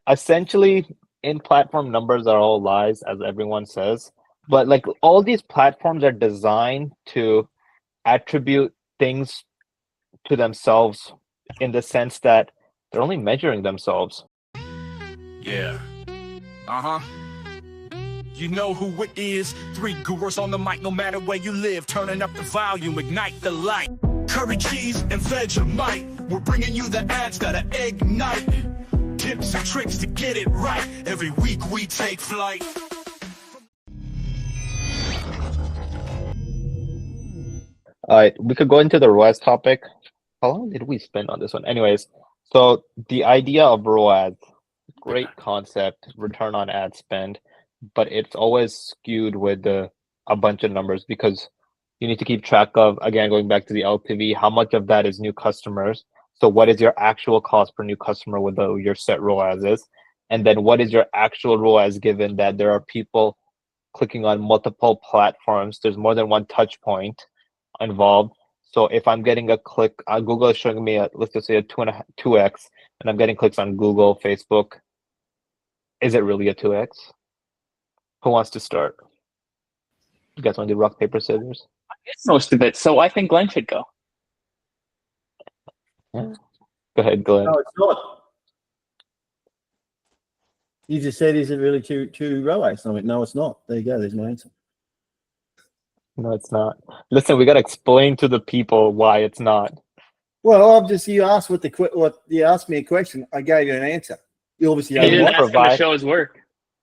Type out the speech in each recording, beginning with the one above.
essentially in-platform numbers are all lies, as everyone says. But like all these platforms are designed to attribute things to themselves in the sense that they're only measuring themselves. Yeah. Uh-huh. You know who it is. 3 gurus on the mic, no matter where you live. Turning up the volume, ignite the light. Curry cheese and Vegemite. We're bringing you the ads that'll ignite. Tips and tricks to get it right. Every week we take flight. All right, we could go into the ROAS topic. How long did we spend on this one? Anyways, so the idea of ROAS, great concept, return on ad spend, but it's always skewed with a bunch of numbers because you need to keep track of, again, going back to the LTV, how much of that is new customers. So what is your actual cost per new customer with your set ROAS is? And then what is your actual ROAS given that there are people clicking on multiple platforms? There's more than one touch point involved. So if I'm getting a click, Google is showing me let's just say a 2x, and I'm getting clicks on Google, Facebook. Is it really a 2x? Who wants to start? You guys want to do rock, paper, scissors? Most of it, so I think Glenn should go. Yeah. Go ahead, Glenn. No, it's not. You just said, is it really two ROAS? I went, no, it's not. There you go. There's my answer. No, it's not. Listen, we got to explain to the people why it's not. Well, you asked you asked me a question. I gave you an answer. You obviously He didn't don't ask him to show his work.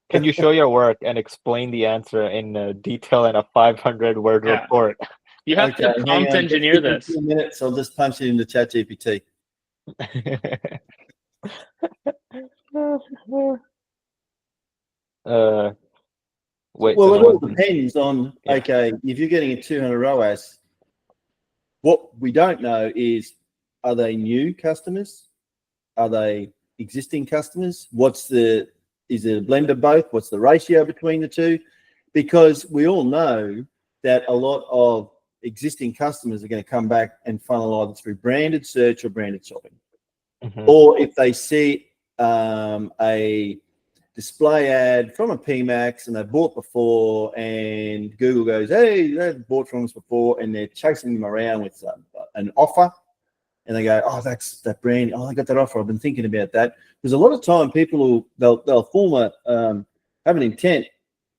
Can you show your work and explain the answer in detail in a 500-word report? You have to prompt engineer this. 2 minutes, I'll just punch it into ChatGPT. Wait. Well, it all depends on, okay, if you're getting a 200 ROAS, what we don't know is, are they new customers? Are they existing customers? Is it a blend of both? What's the ratio between the two? Because we all know that a lot of existing customers are going to come back and funnel either through branded search or branded shopping. Mm-hmm. Or if they see a display ad from a PMax and they bought before and Google goes, hey, they've bought from us before, and they're chasing them around with an offer. And they go, oh, that's that brand. Oh, I got that offer. I've been thinking about that. Because a lot of time people they'll form have an intent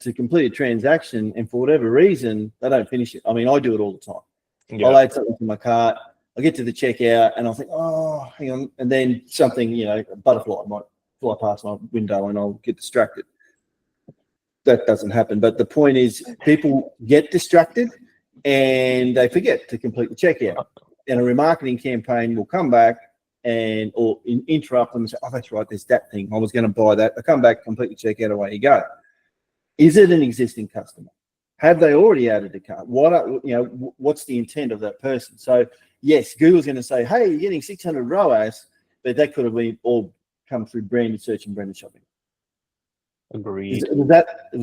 to complete a transaction, and for whatever reason, they don't finish it. I mean, I do it all the time. Yeah. I'll add something to my cart. I get to the checkout and I'll think, oh, hang on. And then something, a butterfly might fly past my window and I'll get distracted. That doesn't happen. But the point is, people get distracted and they forget to complete the checkout. And a remarketing campaign will come back or interrupt them and say, oh, that's right, there's that thing. I was going to buy that. I come back, complete the checkout, away you go. Is it an existing customer? Have they already added a cart? What's the intent of that person? So, yes, Google's going to say, hey, you're getting 600 ROAS, but that could have been all come through branded search and branded shopping. Agreed. Was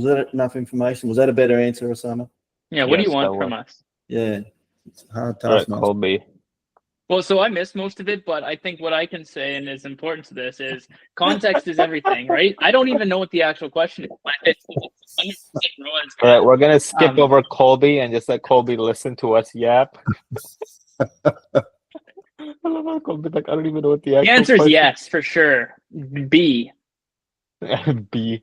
that enough information? Was that a better answer, Usama? Yeah, what do you want from us? Yeah, it's hard to ask. Colby. Well, so I missed most of it, but I think what I can say and is important to this is context is everything, right? I don't even know what the actual question is. All right, we're gonna skip over Colby and just let Colby listen to us yap. Colby, like, I don't even know what the answer is yes, for sure. B. B.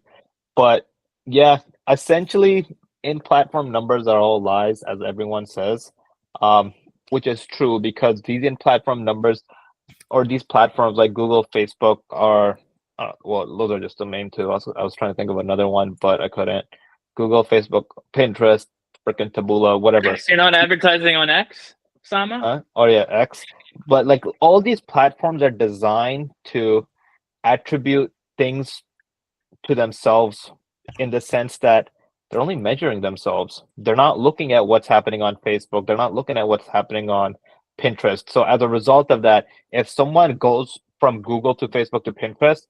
But yeah, essentially in-platform numbers are all lies, as everyone says. Which is true because these in-platform numbers or these platforms like Google, Facebook are, those are just the main two. I was trying to think of another one, but I couldn't. Google, Facebook, Pinterest, freaking Taboola, whatever. You're not advertising on X, Sama? Oh yeah, X. But like all these platforms are designed to attribute things to themselves in the sense that they're only measuring themselves. They're not looking at what's happening on Facebook. They're not looking at what's happening on Pinterest. So as a result of that, if someone goes from Google to Facebook to Pinterest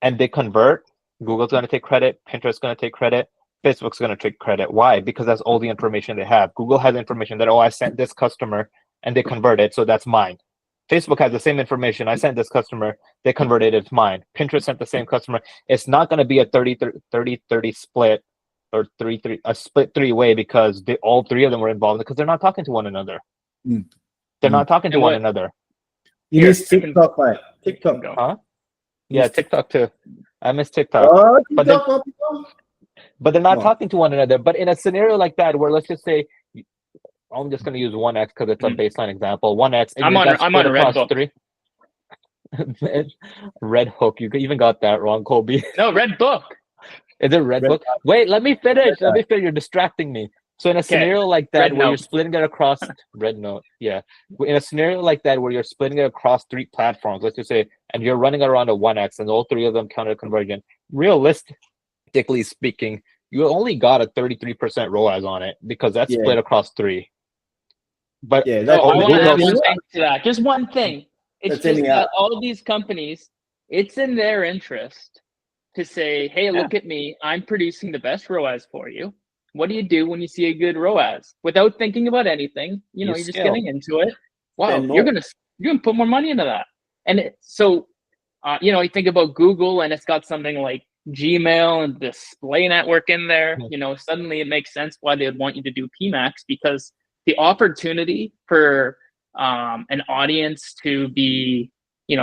and they convert, Google's going to take credit, Pinterest's going to take credit, Facebook's going to take credit. Why? Because that's all the information they have. Google has information that, oh, I sent this customer and they converted, so that's mine. Facebook has the same information. I sent this customer, they converted it to mine. Pinterest sent the same customer. It's not going to be a 30-30 split or a split three-way because all three of them were involved because they're not talking to one another. Mm. They're not talking to And one what- another. You missed TikTok, mate. TikTok. Go. Huh? Yeah, TikTok too. I miss TikTok. Oh, But TikTok, But they're not What? talking to one another. But in a scenario like that, where let's just say, I'm just going to use 1x because it's a baseline example. 1x. And I'm you on got split across Redbook. 3. Red Hook. You even got that wrong, Colby. No, Red Book. Is it Red Book? Wait, let me finish. Let me finish. You're distracting me. So in a scenario like that, Red where you're Note. splitting it across Red Note, yeah. In a scenario like that, where you're splitting it across 3 platforms, let's just say, and you're running around a 1x, and all 3 of them counted conversion. Realistically speaking, you only got a 33% ROAS on it because that's split across 3. But Yeah, I want to add Google- one thing to that. Just one thing. It's That's in just the that all of these companies, it's in their interest to say, hey, look at me. I'm producing the best ROAS for you. What do you do when you see a good ROAS? Without thinking about anything, you're just scale. getting into it. Wow, Spend you're more. gonna put more money into that. And you think about Google and it's got something like Gmail and display network in there. Suddenly it makes sense why they would want you to do PMAX, because the opportunity for an audience to be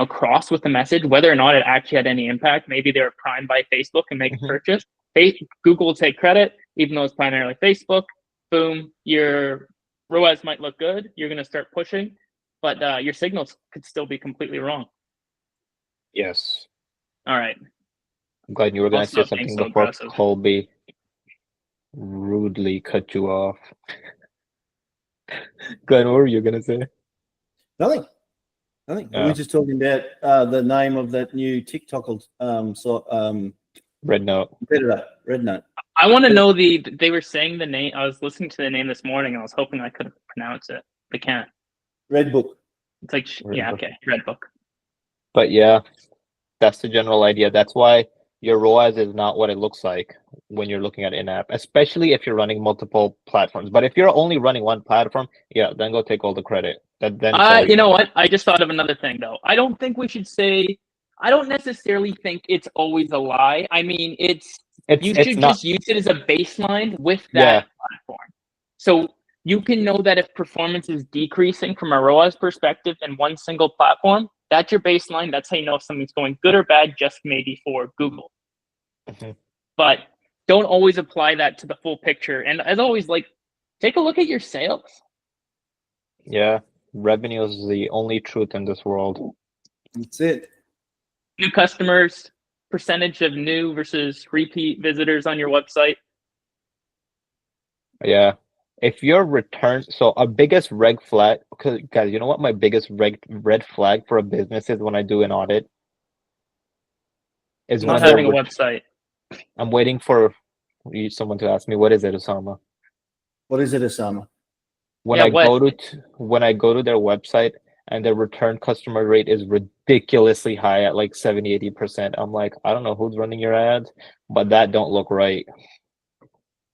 crossed with the message, whether or not it actually had any impact. Maybe they were primed by Facebook and make a purchase. Google will take credit, even though it's primarily Facebook. Boom, your ROAS might look good. You're going to start pushing, but your signals could still be completely wrong. Yes. All right. I'm glad you were going to say Stop being something so before aggressive. Colby rudely cut you off. Glenn, what were you going to say? Nothing. We were just talking about the name of that new TikTok Red Note. competitor, Red Note. I want to know they were saying the name. I was listening to the name this morning. I was hoping I could pronounce it. They can't. Red Book. It's like, okay, Red Book. But yeah, that's the general idea. That's why your ROAS is not what it looks like when you're looking at in-app, especially if you're running multiple platforms. But if you're only running one platform, then go take all the credit. Then You know what? I just thought of another thing though. I don't think we should say. I don't necessarily think it's always a lie. I mean, you should just use it as a baseline with that platform. So you can know that if performance is decreasing from a ROAS perspective in one single platform, that's your baseline. That's how you know if something's going good or bad, just maybe for Google. But don't always apply that to the full picture. And as always, take a look at your sales. Yeah, revenue is the only truth in this world. That's it. New customers, percentage of new versus repeat visitors on your website. Yeah. If your return, so our biggest red flag, because guys, you know what my biggest red flag for a business is when I do an audit? Is Not when having a website. I'm waiting for someone to ask me, what is it, Usama? What is it, Usama? When I go to their website and their return customer rate is ridiculously high at like 70-80%, I'm like, I don't know who's running your ads, but that don't look right.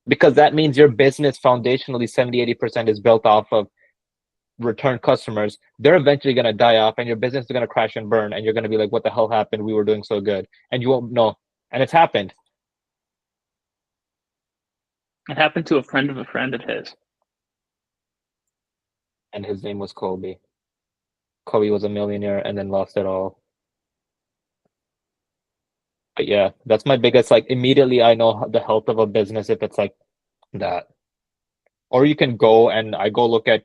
Because that means your business foundationally 70-80% is built off of return customers. They're eventually going to die off and your business is going to crash and burn and you're going to be like, what the hell happened? We were doing so good. And you won't know. And it's happened. It happened to a friend of his. And his name was Colby. Colby was a millionaire and then lost it all. But yeah, that's my biggest, immediately I know the health of a business if it's like that. Or you can go and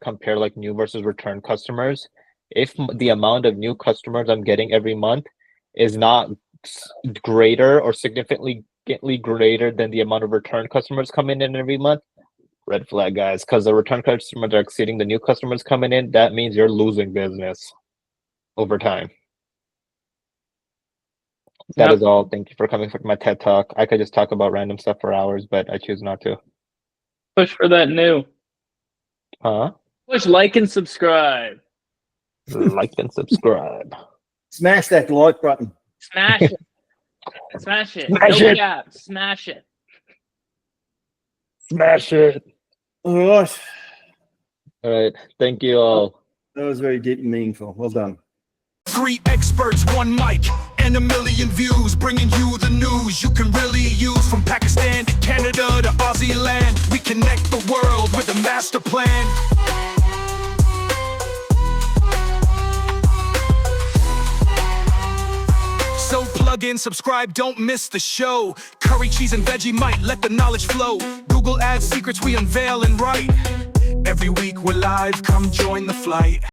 compare new versus return customers. If the amount of new customers I'm getting every month is not greater or significantly greater than the amount of return customers coming in every month, red flag, guys, because the return customers are exceeding the new customers coming in. That means you're losing business over time. That is all. Thank you for coming for my TED Talk. I could just talk about random stuff for hours, but I choose not to. Push for that new. Huh? Push like and subscribe. Like and subscribe. Smash that like button. Smash it. Smash it. Smash no it. Gap. Smash it. Smash it. All right. All right. Thank you all. That was very deep and meaningful. Well done. 3 experts, 1 mic, and 1 million views, bringing you the news you can really use. From Pakistan to Canada to Aussie land, we connect the world with a master plan. So plug in, subscribe, don't miss the show. Curry, cheese, and Vegemite, let the knowledge flow. Google Ads secrets we unveil and write. Every week we're live, come join the flight.